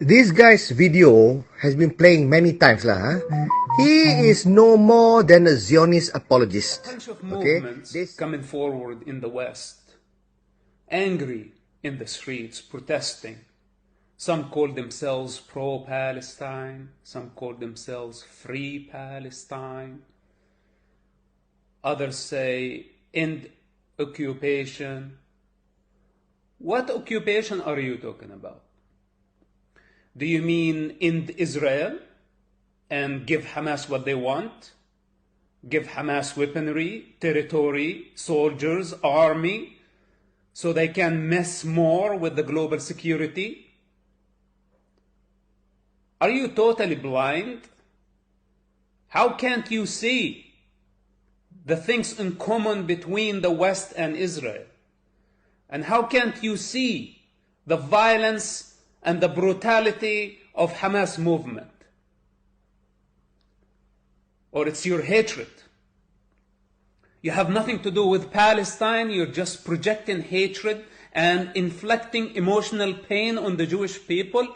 This guy's video has been playing many times lah. He is no more than a Zionist apologist. A bunch of movements coming forward in the West, angry in the streets, protesting. Some call themselves pro-Palestine, some call themselves free Palestine. Others say end occupation. What occupation are you talking about? Do you mean end Israel and give Hamas what they want? Give Hamas weaponry, territory, soldiers, army, so they can mess more with the global security? Are you totally blind? How can't you see the things in common between the West and Israel? And how can't you see the violence and the brutality of Hamas movement? Or it's your hatred. You have nothing to do with Palestine, you're just projecting hatred and inflicting emotional pain on the Jewish people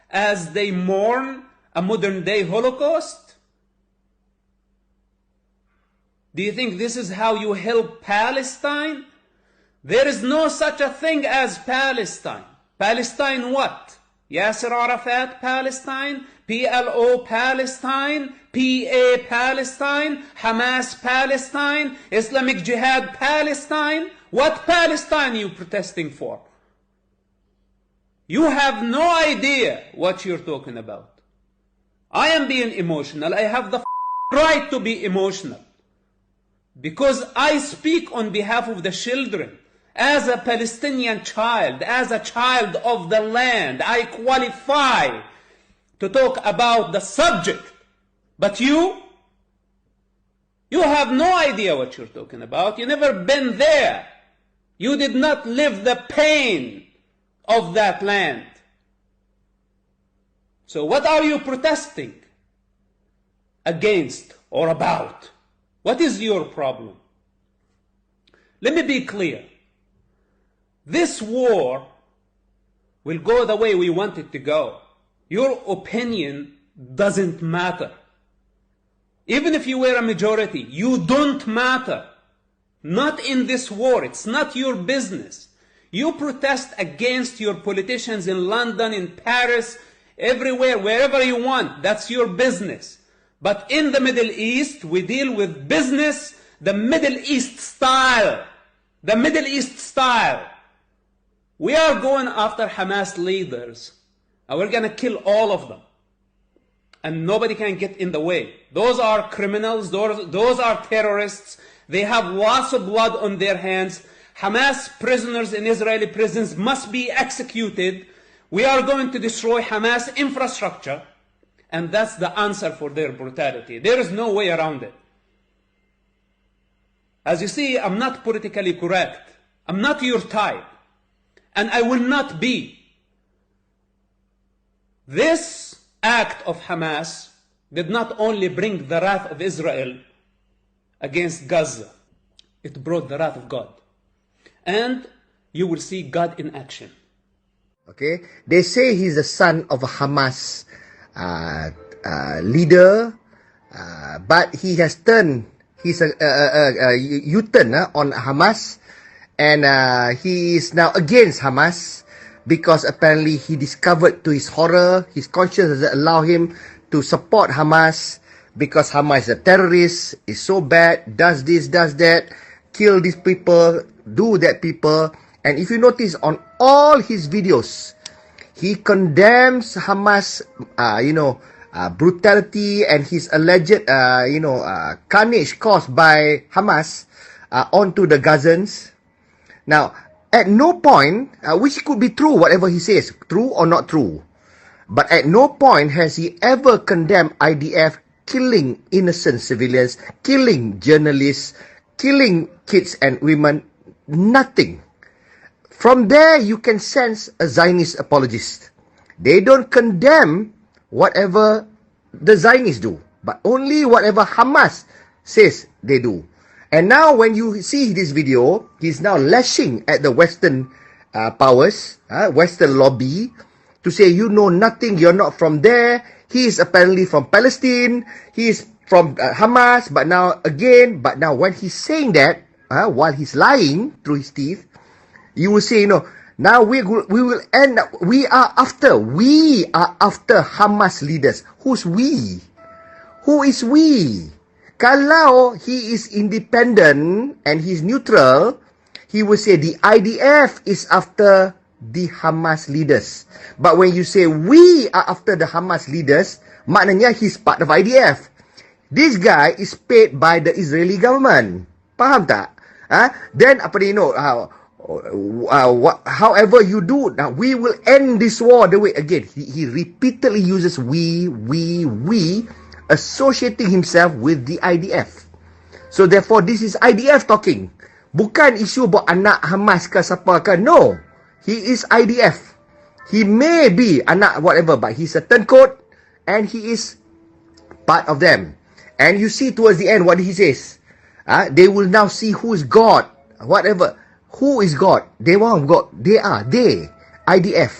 as they mourn a modern day Holocaust? Do you think this is how you help Palestine? There is no such a thing as Palestine. Palestine what? Yasser Arafat Palestine, PLO Palestine, PA Palestine, Hamas Palestine, Islamic Jihad Palestine. What Palestine are you protesting for? You have no idea what you're talking about. I am being emotional. I have the right to be emotional because I speak on behalf of the children. As a Palestinian child, as a child of the land, I qualify to talk about the subject. But you have no idea what you're talking about. You've never been there. You did not live the pain of that land. So what are you protesting against or about? What is your problem? Let me be clear. This war will go the way we want it to go. Your opinion doesn't matter. Even if you were a majority, you don't matter. Not in this war. It's not your business. You protest against your politicians in London, in Paris, everywhere, wherever you want. That's your business. But in the Middle East, we deal with business the Middle East style. The Middle East style. We are going after Hamas leaders, and we're going to kill all of them. And nobody can get in the way. Those are criminals, those are terrorists. They have lots of blood on their hands. Hamas prisoners in Israeli prisons must be executed. We are going to destroy Hamas infrastructure. And that's the answer for their brutality. There is no way around it. As you see, I'm not politically correct. I'm not your type. And I will not be. This act of Hamas did not only bring the wrath of Israel against Gaza, it brought the wrath of God. And you will see God in action. Okay, they say he's the son of a Hamas leader, but he has turned, he's a U-turn on Hamas. And he is now against Hamas because apparently he discovered to his horror, his conscience doesn't allow him to support Hamas because Hamas is a terrorist, is so bad, does this, does that, kill these people, do that people. And if you notice on all his videos, he condemns Hamas, brutality and his alleged, carnage caused by Hamas onto the Gazans. Now, at no point, which could be true, whatever he says, true or not true, but at no point has he ever condemned IDF killing innocent civilians, killing journalists, killing kids and women, nothing. From there, you can sense a Zionist apologist. They don't condemn whatever the Zionists do, but only whatever Hamas says they do. And now when you see this video, he's now lashing at the Western powers, Western lobby. to say you know nothing, you're not from there. He is apparently from Palestine. He is from Hamas, but now when he's saying that, while he's lying through his teeth, you will say, now we will end up, we are after Hamas leaders. Who's we? Who is we? Kalau he is independent and he's neutral, he will say the IDF is after the Hamas leaders. But when you say we are after the Hamas leaders, maknanya he's part of IDF. This guy is paid by the Israeli government. Faham tak? Then apa dia however you do, now we will end this war the way, again, he repeatedly uses we, associating himself with the IDF. So therefore, this is IDF talking. Bukan isu about anak Hamas ke siapa ke. No. He is IDF. He may be anak whatever, but he's a turncoat and he is part of them. And you see towards the end what he says. They will now see who is God. Whatever. Who is God? They want God. They, IDF.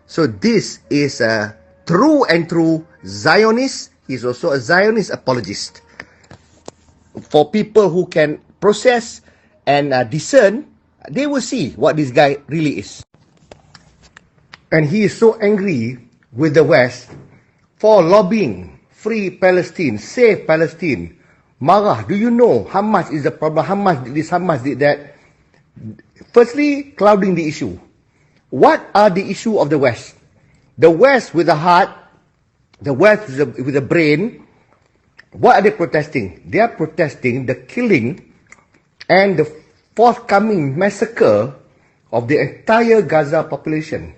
So this is a true and true Zionist. He's also a Zionist apologist. For people who can process and discern, they will see what this guy really is. And he is so angry with the West for lobbying free Palestine, save Palestine. Marah, do you know Hamas is the problem? Hamas did this, Hamas did that. Firstly, clouding the issue. What are the issue of the West? The West with the heart, the West with the brain, what are they protesting? They are protesting the killing and the forthcoming massacre of the entire Gaza population.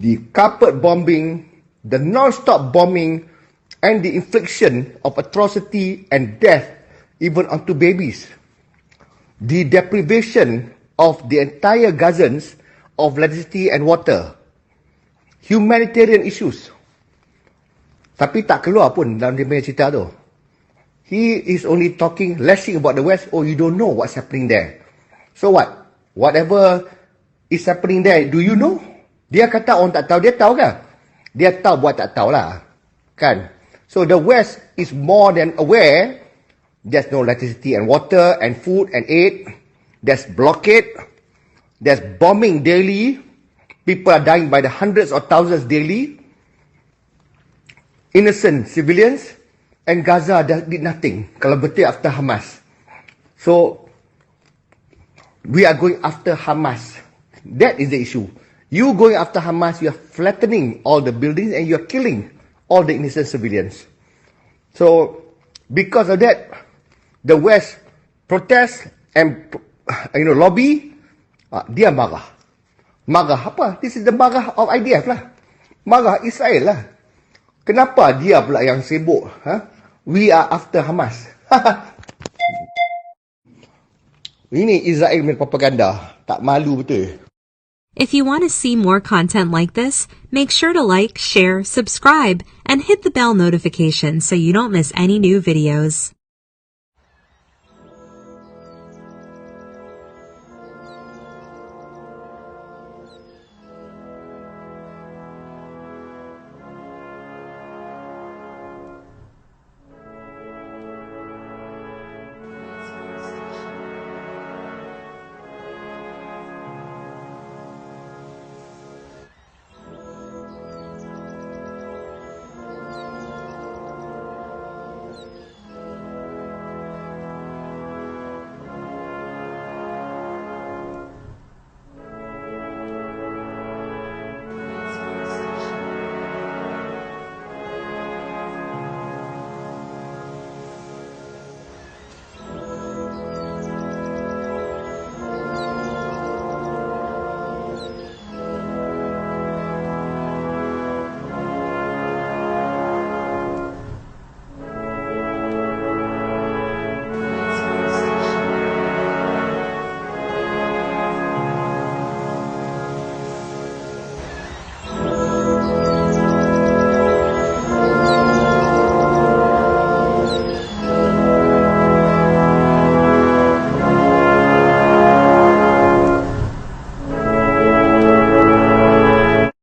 The carpet bombing, the non-stop bombing, and the infliction of atrocity and death even onto babies. The deprivation of the entire Gazans of electricity and water. Humanitarian issues. Tapi tak keluar pun dalam dia punya cerita tu. He is only talking, lashing about the West. Oh, you don't know what's happening there. So what? Whatever is happening there, do you know? Dia kata orang tak tahu, dia tahu ke? Dia tahu buat tak tahu lah. Kan? So the West is more than aware. There's no electricity and water and food and aid. There's blockade. There's bombing daily. People are dying by the hundreds or thousands daily. Innocent civilians. And Gaza did nothing. Kalau betul after Hamas. So, we are going after Hamas. That is the issue. You going after Hamas, you are flattening all the buildings and you are killing all the innocent civilians. So, because of that, the West protest and lobby, dia marah. Marah apa? This is the marah of IDF lah. Marah Israel lah. Kenapa dia pula yang sibuk? We are after Hamas. Ini Israel punya propaganda. Tak malu betul. If you want to see more content like this, make sure to like, share, subscribe, and hit the bell notification so you don't miss any new videos.